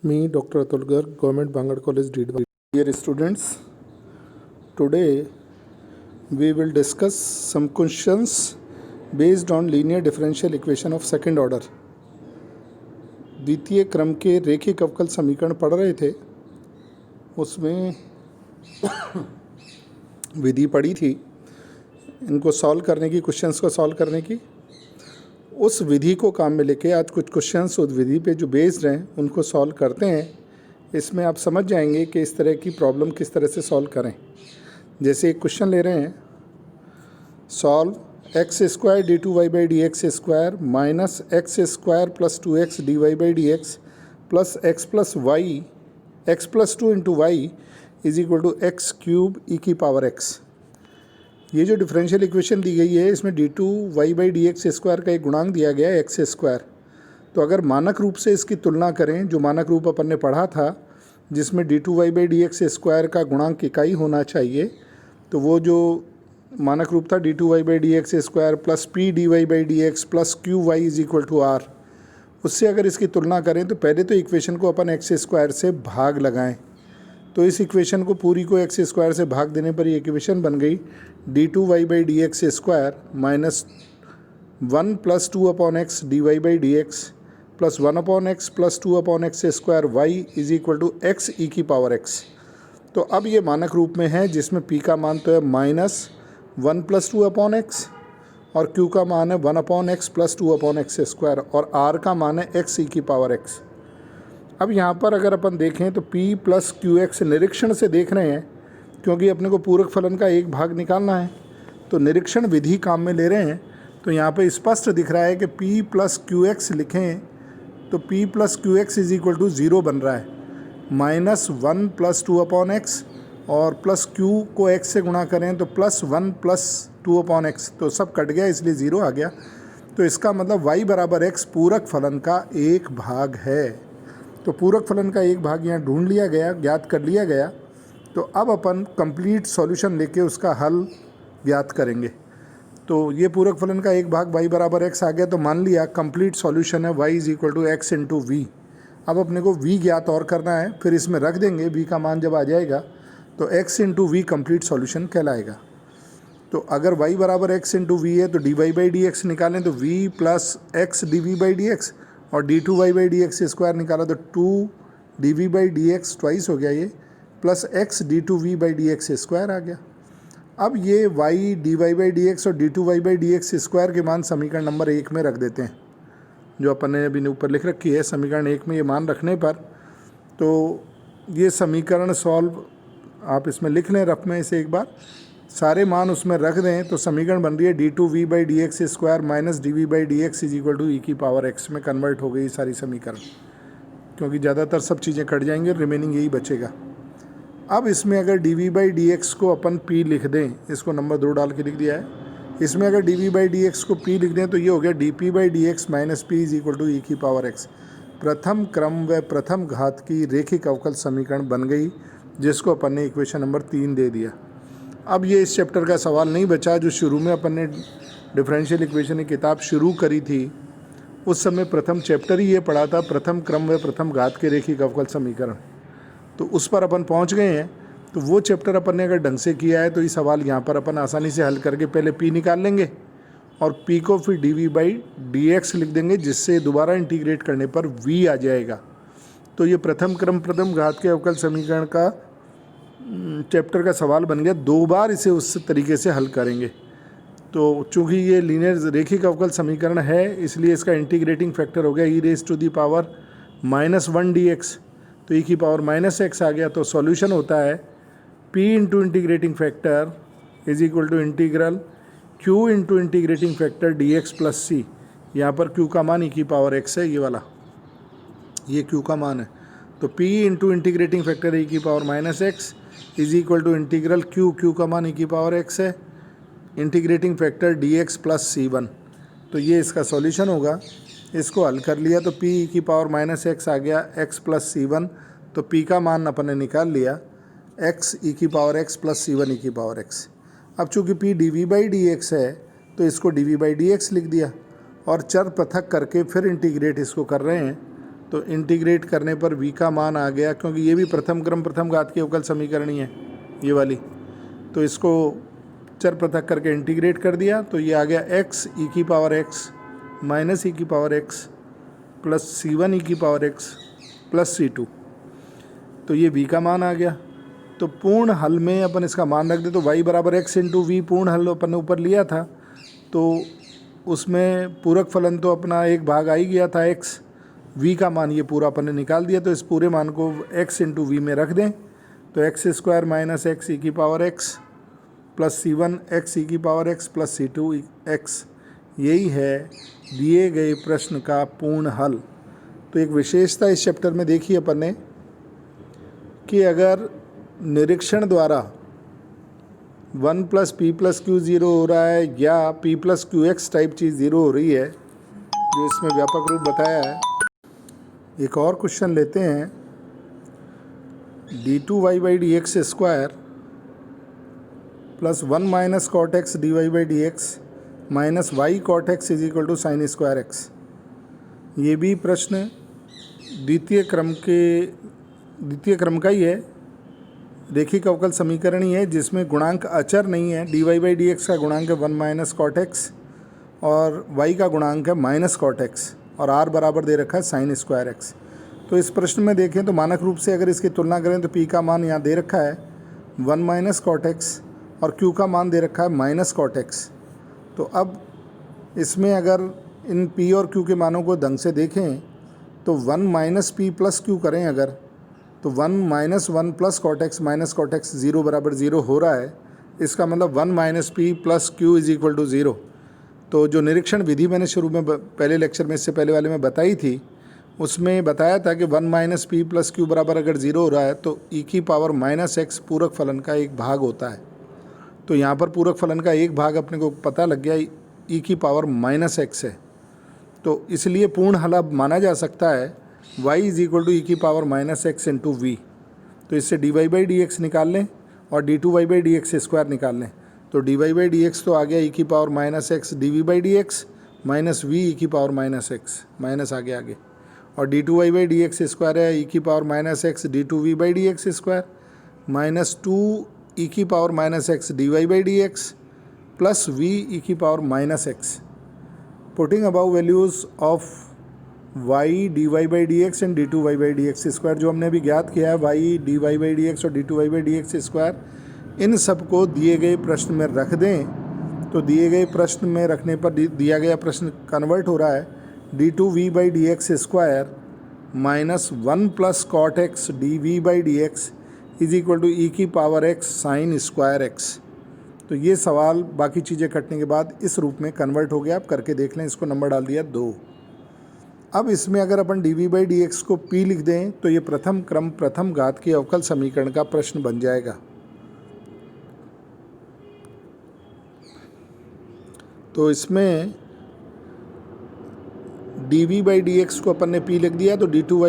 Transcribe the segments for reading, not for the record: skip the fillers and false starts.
Me, Dr. Atul Garg, Government Bangalore College, Deedwa. Dear students, today we will discuss some questions based on linear differential equation of second order. द्वितीय क्रम के रेखिक अवकल समीकरण पढ़ रहे थे, उसमें विधि पढ़ी थी इनको सॉल्व करने की, क्वेश्चंस को सॉल्व करने की। उस विधि को काम में लेके आज कुछ क्वेश्चंस उस विधि पे जो बेस्ड हैं उनको सॉल्व करते हैं। इसमें आप समझ जाएंगे कि इस तरह की प्रॉब्लम किस तरह से सॉल्व करें। जैसे एक क्वेश्चन ले रहे हैं, solve x square d two y by d x square minus x square plus two x d y by d x plus x plus two into y is equal to x cube e की power x. ये जो differential equation दी गई है, इसमें d two y by d x square का एक गुणांक दिया गया है एक्स स्क्वायर। तो अगर मानक रूप से इसकी तुलना करें, जो मानक रूप अपन ने पढ़ा था जिसमें d two y by d x square का गुणांक इकाई होना चाहिए, तो वो जो मानक रूप था d two y by d x square plus p d y by d x plus q y is equal to r, उससे अगर इसकी तुलना करें तो पहले तो इक्वेशन को अपन एक्स स्क्वायर से भाग लगाएं। तो इस इक्वेशन को पूरी को एक्स स्क्वायर से भाग देने पर ये इक्वेशन बन गई d two y by d x square minus 1 plus 2 upon x d y by d x plus 1 upon x plus 2 upon x square y is equal to x e की power x. तो अब ये मानक रूप में है जिसमें P का मान तो है माइनस 1 प्लस 2 अपॉन एक्स और क्यू का मान है 1 upon x plus 2 upon x square और आर का मान है एक्स ई की पावर एक्स। अब यहाँ पर अगर अपन देखें तो p प्लस क्यू एक्स निरीक्षण से देख रहे हैं, क्योंकि अपने को पूरक फलन का एक भाग निकालना है, तो निरीक्षण विधि काम में ले रहे हैं। तो यहाँ पे स्पष्ट दिख रहा है कि p प्लस क्यू एक्स लिखें तो p plus q x is equal to 0 बन रहा है। माइनस 1 प्लस 2 अपॉन एक्स और प्लस q को x से गुणा करें तो प्लस 1 प्लस 2 अपॉन एक्स, तो सब कट गया इसलिए 0 आ गया। तो इसका मतलब y बराबर x पूरक फलन का एक भाग है। तो पूरक फलन का एक भाग यहाँ ढूंढ लिया गया, ज्ञात कर लिया गया। तो अब अपन कंप्लीट सॉल्यूशन लेके उसका हल ज्ञात करेंगे। तो ये पूरक फलन का एक भाग y बराबर x आ गया, तो मान लिया कंप्लीट सॉल्यूशन है y is equal to x into v. अब अपने को v ज्ञात और करना है, फिर इसमें रख देंगे, v का मान जब आ जाएगा तो x into v complete solution कहलाएगा। तो अगर y बराबर x इंटू वी है तो d y by d x निकालें तो v plus x d v by d x और d two y by d x square निकाला तो 2 d v by d x twice हो गया ये, plus x d two v by d x square आ गया। अब ये y d y by d x और d two y by d x square के मान समीकरण नंबर 1 में रख देते हैं, जो अपन ने अभी ऊपर लिख रखी है। समीकरण 1 में ये मान रखने पर तो ये समीकरण सॉल्व आप इसमें लिख लें रफ में से एक बार, सारे मान उसमें रख दें तो समीकरण बन रही है d two v by d x square minus d v by d x is equal to e की पावर एक्स में कन्वर्ट हो गई सारी समीकरण, क्योंकि ज़्यादातर सब चीज़ें कट जाएंगी और रिमेनिंग यही बचेगा। अब इसमें अगर d v by d x को अपन पी लिख दें, इसको नंबर 2 डाल के लिख दिया है, इसमें अगर d v by d x को पी लिख दें तो ये हो गया d p by d x minus p is equal to e की पावर एक्स। प्रथम क्रम व प्रथम घात की रेखिक अवकल समीकरण बन गई, जिसको अपन ने इक्वेशन नंबर 3 दे दिया। अब ये इस चैप्टर का सवाल नहीं बचा जो शुरू में अपन ने डिफरेंशियल इक्वेशन की किताब शुरू करी थी, उस समय प्रथम चैप्टर ही ये पढ़ा था, प्रथम क्रम व प्रथम घात के रेखिक अवकल समीकरण। तो उस पर अपन पहुंच गए हैं। तो वो चैप्टर अपन ने अगर ढंग से किया है तो ये सवाल यहाँ पर अपन आसानी से हल करके पहले p निकाल लेंगे और p को फिर d v by d x लिख देंगे, जिससे दोबारा इंटीग्रेट करने पर v आ जाएगा। तो ये प्रथम क्रम प्रथम घात के अवकल समीकरण का चैप्टर का सवाल बन गया। 2 बार इसे उस तरीके से हल करेंगे। तो चूँकि ये लीनियर रेखिक अवकल समीकरण है, इसलिए इसका इंटीग्रेटिंग फैक्टर हो गया e raise to the power minus 1 d x, तो ई की पावर माइनस एक्स आ गया। तो सॉल्यूशन होता है p into integrating factor is equal to integral q into integrating factor d x plus c. यहाँ पर q का मान ई की पावर x है, ये वाला ये q का मान है। तो p into integrating factor e की power minus x is equal to integral q का मान ई की पावर x है, integrating factor d x plus c 1। तो ये इसका सॉल्यूशन होगा। इसको हल कर लिया तो p ई की पावर माइनस एक्स आ गया x प्लस सी 1। तो p का मान अपन ने निकाल लिया x ई की power x plus c 1 e की पावर x। अब चूँकि p d v by d x है तो इसको d v by d x लिख दिया और चर पृथक करके फिर इंटीग्रेट इसको कर रहे हैं। तो इंटीग्रेट करने पर v का मान आ गया, क्योंकि ये भी प्रथम क्रम प्रथम घात की अवकल समीकरणी है ये वाली, तो इसको चर पृथक करके इंटीग्रेट कर दिया तो ये आ गया x e की पावर x माइनस e की power x plus c1 e की पावर x प्लस c2, तो ये v का मान आ गया। तो पूर्ण हल में अपन इसका मान रख दे तो y बराबर x इंटू वी पूर्ण हल अपन ने ऊपर लिया था, तो उसमें पूरक फलन तो अपना एक भाग आ ही गया था x, v का मान ये पूरा अपन ने निकाल दिया, तो इस पूरे मान को x इंटू वी में रख दें तो x square minus x e की power x plus c1 x e की power x plus c2 x, यही है दिए गए प्रश्न का पूर्ण हल। तो एक विशेषता इस चैप्टर में देखी अपन ने कि अगर निरीक्षण द्वारा 1 plus p plus q zero हो रहा है या p plus q x type चीज़ ज़ीरो हो रही है, जो इसमें व्यापक रूप बताया है। एक और क्वेश्चन लेते हैं, d2y by d x square plus 1 minus cot x d y by d x minus y cot x is equal to sine square x. ये भी प्रश्न द्वितीय क्रम का ही है, रेखिक अवकल समीकरण ही है, जिसमें गुणांक अचर नहीं है। D y by d x का गुणांक है 1 माइनस कॉट एक्स और y का गुणांक है माइनस कॉट एक्स और r बराबर दे रखा है साइन स्क्वायर एक्स। तो इस प्रश्न में देखें तो मानक रूप से अगर इसकी तुलना करें तो p का मान यहाँ दे रखा है 1 माइनस कॉट एक्स और q का मान दे रखा है माइनस कॉट एक्स। तो अब इसमें अगर इन p और q के मानों को ढंग से देखें तो 1 माइनस पी प्लस क्यू करें अगर, तो 1 minus 1 plus cot x minus cot x 0 बराबर 0 हो रहा है। इसका मतलब 1 minus p plus q is equal to 0। तो जो निरीक्षण विधि मैंने शुरू में पहले लेक्चर में इससे पहले वाले में बताई थी, उसमें बताया था कि 1 माइनस पी प्लस क्यू बराबर अगर 0 हो रहा है तो e की पावर माइनस एक्स पूरक फलन का एक भाग होता है। तो यहाँ पर पूरक फलन का एक भाग अपने को पता लग गया, e की पावर माइनस एक्स है। तो इसलिए पूर्ण हल अब माना जा सकता है y is equal to e की power minus x into v. तो इससे d y by d x निकाल लें और d two y by d x square निकाल लें। तो d y by d x तो आ गया ई की power minus x d v by d x minus v e की पावर माइनस एक्स, माइनस आगे और d two y by d x square है ई की power minus x d two v by d x square minus 2 e की power minus x d y by d x plus v e की power minus x. Putting above values of y dy by d x and d two y by d x square, जो हमने अभी ज्ञात किया है y dy by d x और d two y by d x square, इन सब को दिए गए प्रश्न में रख दें तो दिए गए प्रश्न में रखने पर दिया गया प्रश्न कन्वर्ट हो रहा है d two v by d x square minus 1 plus cot x d v by d x is equal to e की power x sine square x. तो ये सवाल बाकी चीज़ें कटने के बाद इस रूप में कन्वर्ट हो गया। आप करके देख लें, इसको नंबर डाल दिया 2। अब इसमें अगर अपन d v by d x को p लिख दें तो ये प्रथम क्रम प्रथम घात की अवकल समीकरण का प्रश्न बन जाएगा। तो इसमें d v by d x को अपन ने p लिख दिया तो d two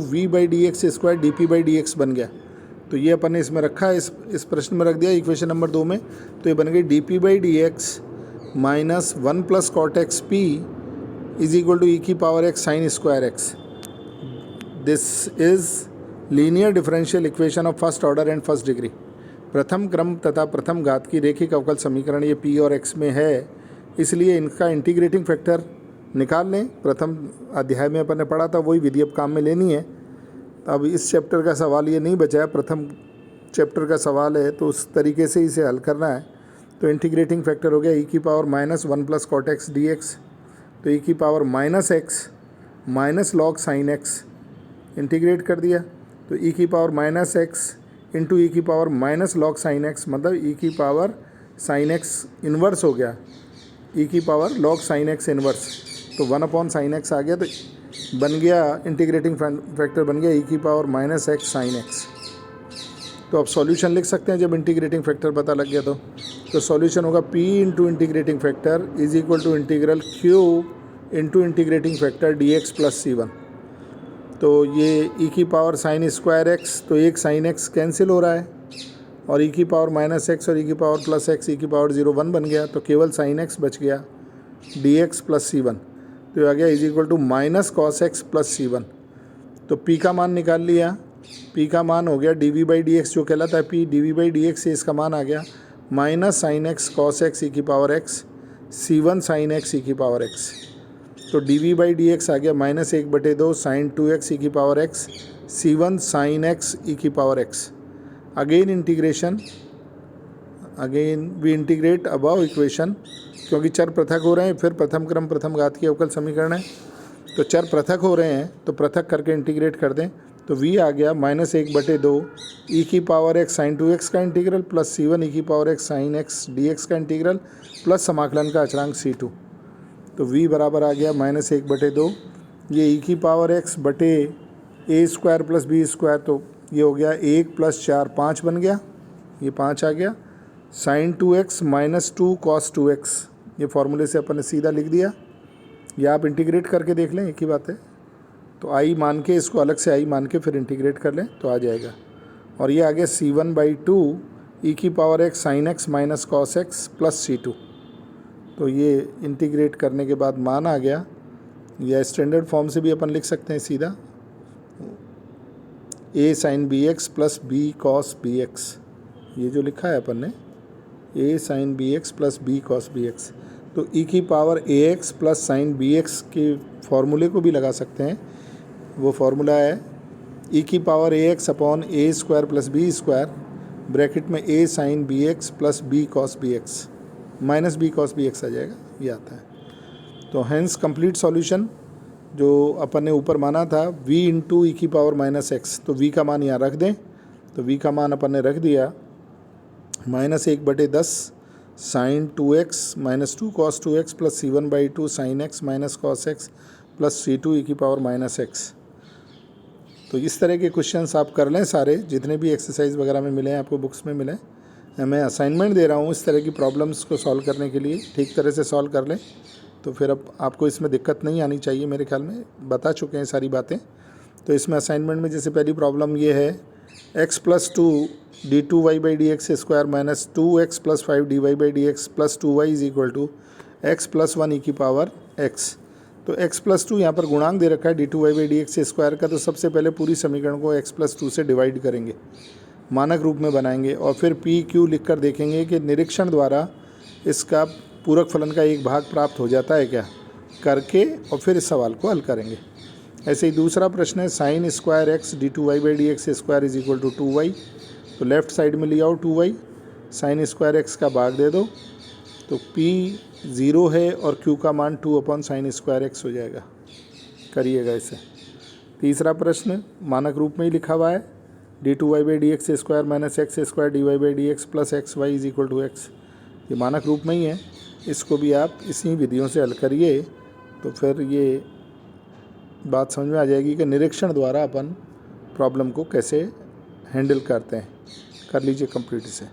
v by d x square d p by d x बन गया। तो ये अपन ने इसमें रखा है, इस प्रश्न में रख दिया इक्वेशन नंबर 2 में। तो ये बन गई d p by d x minus 1 plus cot x p is equal to e की power x sine square x. This is linear differential equation of first order and first degree. प्रथम क्रम तथा प्रथम घात की रेखिक अवकल समीकरण ये p और x में है, इसलिए इनका इंटीग्रेटिंग फैक्टर निकाल लें। प्रथम अध्याय में अपन ने पढ़ा था, वही विधि अब काम में लेनी है। अब इस चैप्टर का सवाल ये नहीं बचा है, प्रथम चैप्टर का सवाल है, तो उस तरीके से इसे हल करना है। तो इंटीग्रेटिंग फैक्टर हो गया ई की power minus 1 plus cot x d x, तो ई की power minus x minus log sine x integrate कर दिया। तो ई की power minus x into e की power minus log sine x, मतलब ई की पावर साइन एक्स इन्वर्स हो गया, ई की power log sine x inverse. तो 1 अपॉन साइन एक्स आ गया, तो बन गया इंटीग्रेटिंग फैक्टर बन गया ई की power minus x sine x. तो अब सॉल्यूशन लिख सकते हैं जब इंटीग्रेटिंग फैक्टर पता लग गया। तो सॉल्यूशन होगा p into integrating factor is equal to integral q into integrating factor dx plus c1। तो ये e की पावर साइन स्क्वायर एक्स, तो एक साइन एक्स कैंसिल हो रहा है और e की पावर माइनस एक्स और e की पावर प्लस एक्स, e की पावर 0 1 बन गया, तो केवल साइन एक्स बच गया dx प्लस c1। तो आ गया is equal to minus cos x plus c1। तो p का मान निकाल लिया, p का मान हो गया d v by d x जो कहलाता है p, d v by d x से इसका मान आ गया minus sine x cos x e की power x C1 sine x e की पावर एक्स। तो d v by d x आ गया -1/2 साइन 2x ई की power x C1 sine x e की power x. Again integration, again we integrate above equation, क्योंकि चर पृथक हो रहे हैं, फिर प्रथम क्रम प्रथम घात की अवकल समीकरण है, तो चर पृथक हो रहे हैं तो पृथक करके इंटीग्रेट कर दें। तो v आ गया -1/2 ई की पावर एक्स साइन 2x का इंटीग्रल प्लस C1 ई की power x sine x dx का इंटीग्रल प्लस समाकलन का अचरांक C2। तो v बराबर आ गया -1/2 ये ई की पावर एक्स बटे a square plus b square, तो ये हो गया 1 + 4 5 बन गया, ये 5 आ गया, साइन 2x -2 कॉस 2x, ये फार्मूले से अपन ने सीधा लिख दिया, या आप इंटीग्रेट करके देख लें, एक ही बात है। तो आई मान के, इसको अलग से आई मान के फिर इंटीग्रेट कर लें तो आ जाएगा। और ये आ गया C1/2 ई की power x sine x minus cos x plus C2। तो ये इंटीग्रेट करने के बाद मान आ गया, या स्टैंडर्ड फॉर्म से भी अपन लिख सकते हैं सीधा, a sine b x plus b cos b x, ये जो लिखा है अपन ने a sine b x plus b cos b x. तो e की power a x plus sine b x के फॉर्मूले को भी लगा सकते हैं, वो फार्मूला है e की power a x upon a square plus b square bracket में a sine b x plus b cos b x minus b cos b x आ जाएगा, ये आता है। तो हैंस कंप्लीट सॉल्यूशन जो अपन ने ऊपर माना था v इंटू ई की पावर -x, तो v का मान यहाँ रख दें, तो v का मान अपन ने रख दिया -1/10 sine 2x -2 cos 2x plus C1/2 sine x minus cos x plus C2 e की पावर -x। तो इस तरह के क्वेश्चंस आप कर लें सारे, जितने भी एक्सरसाइज वगैरह में मिले हैं आपको, बुक्स में मिले, मैं असाइनमेंट दे रहा हूँ इस तरह की प्रॉब्लम्स को सॉल्व करने के लिए, ठीक तरह से सॉल्व कर लें तो फिर अब आपको इसमें दिक्कत नहीं आनी चाहिए, मेरे ख्याल में बता चुके हैं सारी बातें। तो इसमें असाइनमेंट में जैसे पहली प्रॉब्लम ये है x+2 d2y/dx² minus 2x+5 dy/dx plus 2y is equal to x+1 e की पावर x। तो x+2 यहाँ पर गुणांक दे रखा है d2y/dx² का, तो सबसे पहले पूरी समीकरण को x+2 से डिवाइड करेंगे, मानक रूप में बनाएंगे, और फिर p q लिख कर देखेंगे कि निरीक्षण द्वारा इसका पूरक फलन का एक भाग प्राप्त हो जाता है क्या, करके और फिर इस सवाल को हल करेंगे। ऐसे ही दूसरा प्रश्न है sine square x d2y/dx² is equal to 2y, तो लेफ़्ट साइड में लिया हो 2y, साइन स्क्वायर x का भाग दे दो, तो p 0 है और q का मान 2/sin स्क्वायर x हो जाएगा, करिएगा इसे। तीसरा प्रश्न मानक रूप में ही लिखा हुआ है d2y/dx² minus x² dy/dx plus xy is equal to x, ये मानक रूप में ही है, इसको भी आप इसी विधियों से हल करिए तो फिर ये बात समझ में आ जाएगी कि निरीक्षण द्वारा अपन प्रॉब्लम को कैसे हैंडल करते हैं। कर लीजिए कंप्लीट इसे।